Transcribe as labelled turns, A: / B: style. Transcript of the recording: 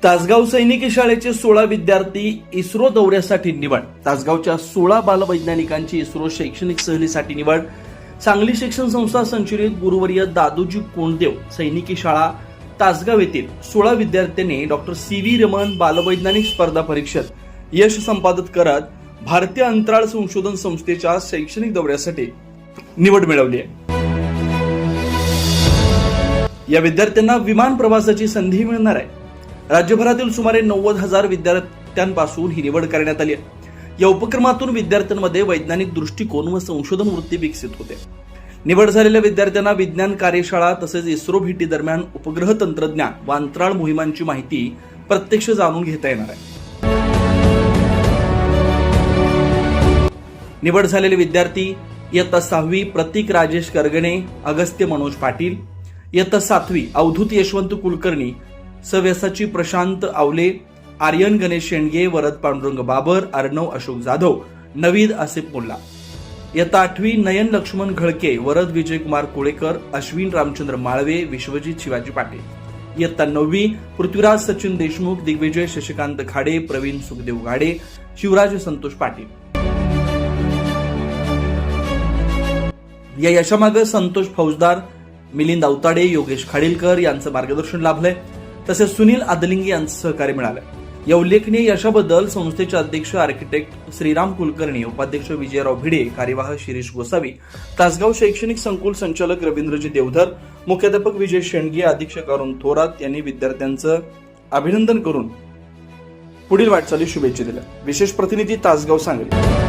A: तासगाव सैनिकी शाळेचे 16 विद्यार्थी इस्रो दौऱ्यासाठी निवड. तासगावच्या 16 बालवैज्ञानिकांची इस्रो शैक्षणिक सहलीसाठी निवड. सांगली शिक्षण संस्था संचलित गुरुवर्य दादोजी कोंडदेव सैनिकी शाळा तासगाव येथील 16 विद्यार्थ्यांनी डॉक्टर सी.व्ही. रमन बालवैज्ञानिक स्पर्धा परीक्षेत यश संपादित करत भारतीय अंतराळ संशोधन संस्थेच्या शैक्षणिक दौऱ्यासाठी निवड मिळवली आहे. या विद्यार्थ्यांना विमान प्रवासाची संधी मिळणार आहे. राज्यभरातील सुमारे 90,000 विद्यार्थ्यांपासून ही निवड करण्यात आली आहे. या उपक्रमातून विद्यार्थ्यांमध्ये वैज्ञानिक दृष्टिकोन व संशोधन वृत्ती विकसित होते. निवड झालेल्या विद्यार्थ्यांना विज्ञान कार्यशाळा तसेच इस्रो भेटी दरम्यान उपग्रह तंत्रज्ञान व अंतराळ मोहिमांची माहिती प्रत्यक्ष जाणून घेता येणार आहे. निवड झालेले विद्यार्थी इयत्ता 6वी प्रतीक राजेश करगणे, अगस्त्य मनोज पाटील, इयत्ता 7वी अवधूत यशवंत कुलकर्णी, सव्यासाची प्रशांत आवले, आर्यन गणेश शेंडगे, वरद पांडुरंग बाबर, अर्णव अशोक जाधव, नवीद आसिफ मुल्ला. इयत्ता 8वी नयन लक्ष्मण घळके, वरद विजयकुमार कोळेकर, अश्विन रामचंद्र माळवे, विश्वजित शिवाजी पाटील. इयत्ता 9वी पृथ्वीराज सचिन देशमुख, दिग्विजय शशिकांत खाडे, प्रवीण सुखदेव गाडे, शिवराज संतोष पाटील. या यशामागे संतोष फौजदार, मिलिंद अवताडे, योगेश खाडीलकर यांचं मार्गदर्शन लाभलंय. तसेच सुनील आदलिंगे यांचं सहकार्य मिळालं. या उल्लेखनीय यशाबद्दल संस्थेचे अध्यक्ष आर्किटेक्ट श्रीराम कुलकर्णी, उपाध्यक्ष विजयराव भिडे, कार्यवाह शिरीष गोसावी, तासगाव शैक्षणिक संकुल संचालक रवींद्रजी देवधर, मुख्याध्यापक विजय शेंडगे, अधीक्षक अरुण थोरात यांनी विद्यार्थ्यांचं अभिनंदन करून पुढील वाटचालीस शुभेच्छा दिल्या. विशेष प्रतिनिधी तासगाव सांगली.